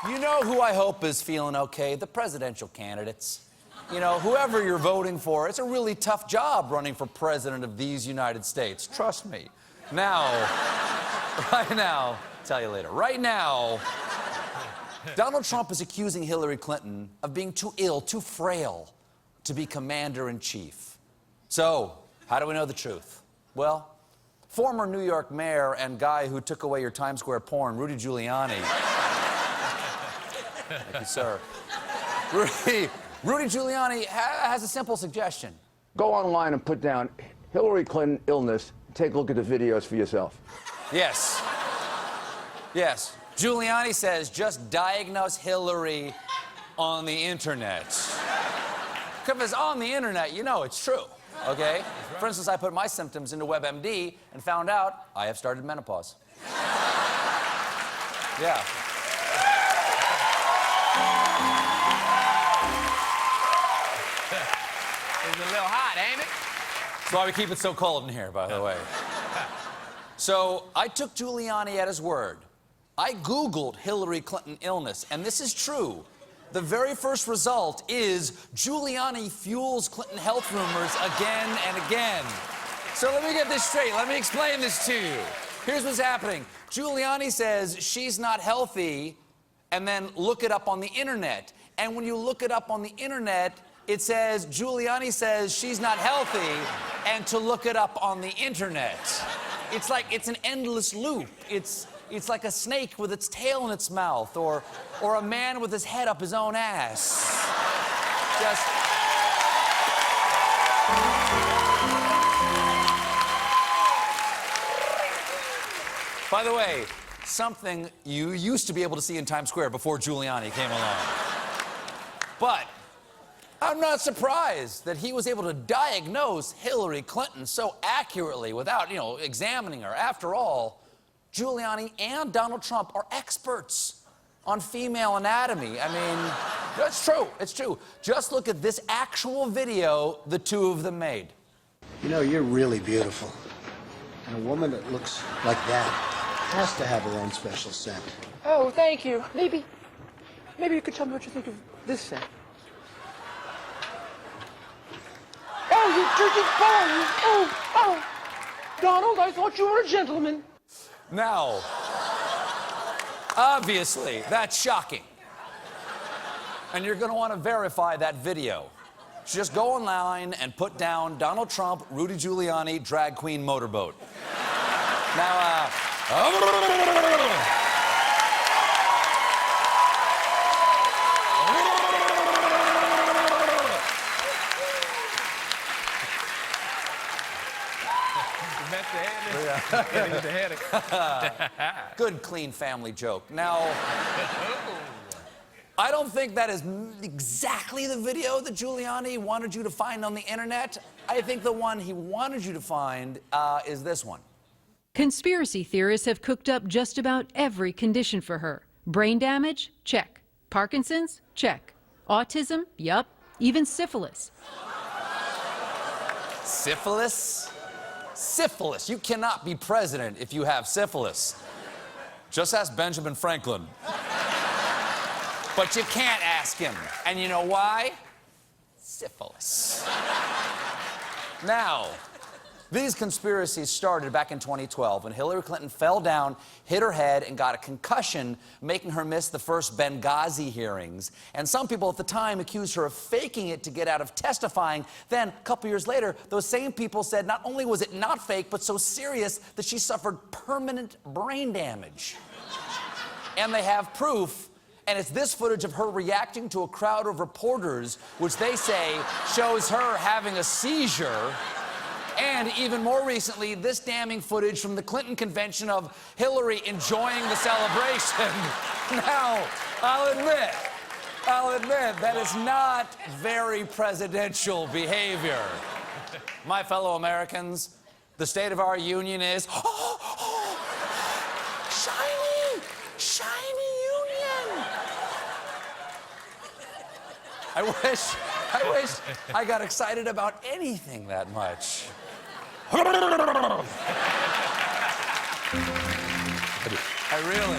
You know who I hope is feeling okay? The presidential candidates. You know, whoever you're voting for, it's a really tough job running for president of these United States. Trust me. Now, right now, tell you later. Right now, Donald Trump is accusing Hillary Clinton of being too ill, too frail to be commander-in-chief. So, how do we know the truth? Well, former New York mayor and guy who took away your Times Square porn, Rudy Giuliani. Thank you, sir. Rudy Giuliani has a simple suggestion. Go online and put down Hillary Clinton illness. Take a look at the videos for yourself. Yes. Yes. Giuliani says just diagnose Hillary on the internet. Because if it's on the internet, you know it's true, okay? Right. For instance, I put my symptoms into WebMD and found out I have started menopause. Yeah. It's a little hot, ain't it? That's why we keep it so cold in here, by the way. So I took Giuliani at his word. I Googled Hillary Clinton illness, and this is true. The very first result is Giuliani fuels Clinton health rumors again and again. So let me get this straight. Let me explain this to you. Here's what's happening. Giuliani says she's not healthy, and then look it up on the internet. And when you look it up on the internet, it says, Giuliani says she's not healthy, and to look it up on the internet. It's like, it's an endless loop. It's like a snake with its tail in its mouth, or a man with his head up his own ass. Just... By the way, something you used to be able to see in Times Square before Giuliani came along. But I'm not surprised that he was able to diagnose Hillary Clinton so accurately without, examining her. After all, Giuliani and Donald Trump are experts on female anatomy. I mean, that's true. It's true. Just look at this actual video the two of them made. You know, you're really beautiful. And a woman that looks like that has to have her own special scent. Oh, thank you. Maybe you could tell me what you think of this scent. Oh, you dirty bones! Oh! Donald, I thought you were a gentleman. Now, obviously, that's shocking. And you're going to want to verify that video. Just go online and put down Donald Trump, Rudy Giuliani, drag queen Motorboat. Now, good, clean family joke. Now, I don't think that is exactly the video that Giuliani wanted you to find on the internet. I think the one he wanted you to find is this one. Conspiracy theorists have cooked up just about every condition for her. Brain damage? Check. Parkinson's? Check. Autism? Yup. Even syphilis. Syphilis? Syphilis. You cannot be president if you have syphilis. Just ask Benjamin Franklin. But you can't ask him. And you know why? Syphilis. Now, these conspiracies started back in 2012 when Hillary Clinton fell down, hit her head, and got a concussion, making her miss the first Benghazi hearings. And some people at the time accused her of faking it to get out of testifying. Then, a couple years later, those same people said not only was it not fake, but so serious that she suffered permanent brain damage. And they have proof. And it's this footage of her reacting to a crowd of reporters, which they say shows her having a seizure. And even more recently, this damning footage from the Clinton convention of Hillary enjoying the celebration. Now, I'll admit, that is not very presidential behavior. My fellow Americans, the state of our union is, shiny union. I wish I got excited about anything that much. I really.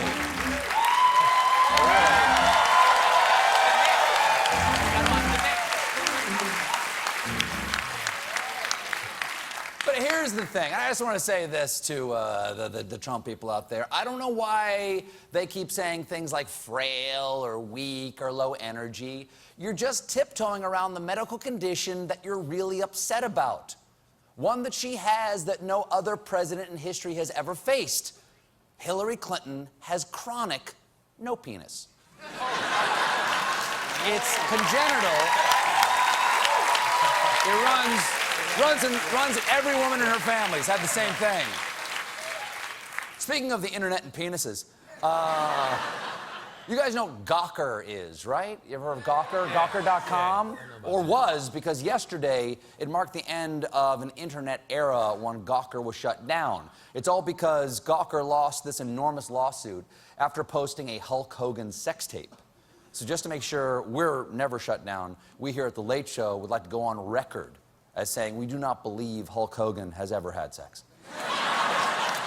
thing. I just want to say this to the Trump people out there. I don't know why they keep saying things like frail or weak or low energy. You're just tiptoeing around the medical condition that you're really upset about. One that she has that no other president in history has ever faced. Hillary Clinton has chronic no penis. It's congenital. It runs every woman in her family's had the same thing. Speaking of the internet and penises, you guys know what Gawker is, right? You ever heard of Gawker? Gawker.com? Or was, because yesterday it marked the end of an internet era when Gawker was shut down. It's all because Gawker lost this enormous lawsuit after posting a Hulk Hogan sex tape. So just to make sure we're never shut down, we here at The Late Show would like to go on record as saying we do not believe Hulk Hogan has ever had sex.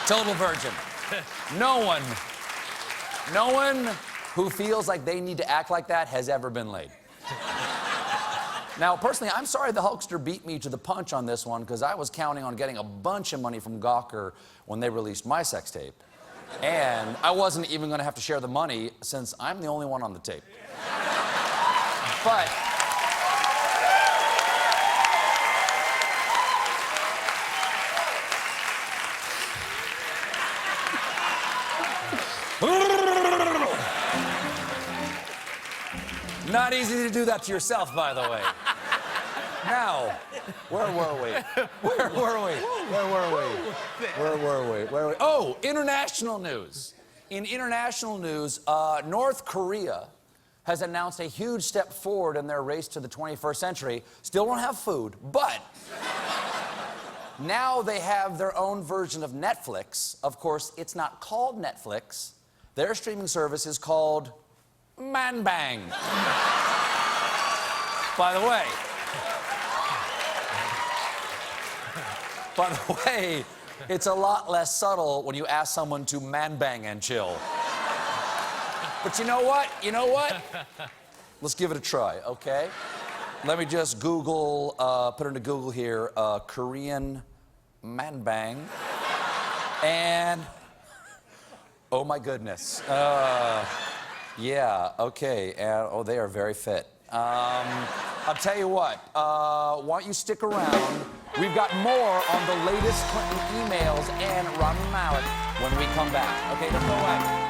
Total virgin. No one who feels like they need to act like that has ever been laid. Now, personally, I'm sorry the Hulkster beat me to the punch on this one because I was counting on getting a bunch of money from Gawker when they released my sex tape. And I wasn't even going to have to share the money since I'm the only one on the tape. But not easy to do that to yourself, by the way. Now, where were we? Oh, international news. In international news, North Korea has announced a huge step forward in their race to the 21st century. Still don't have food, but now they have their own version of Netflix. Of course, it's not called Netflix. Their streaming service is called Man Bang. By the way, it's a lot less subtle when you ask someone to man bang and chill. But you know what? Let's give it a try, okay? Let me just Google, put into Google here, Korean man bang. And, oh my goodness. Yeah, okay, and, oh, they are very fit. I'll tell you what, why don't you stick around? We've got more on the latest Clinton emails and Rami Malek when we come back. Okay, don't go away.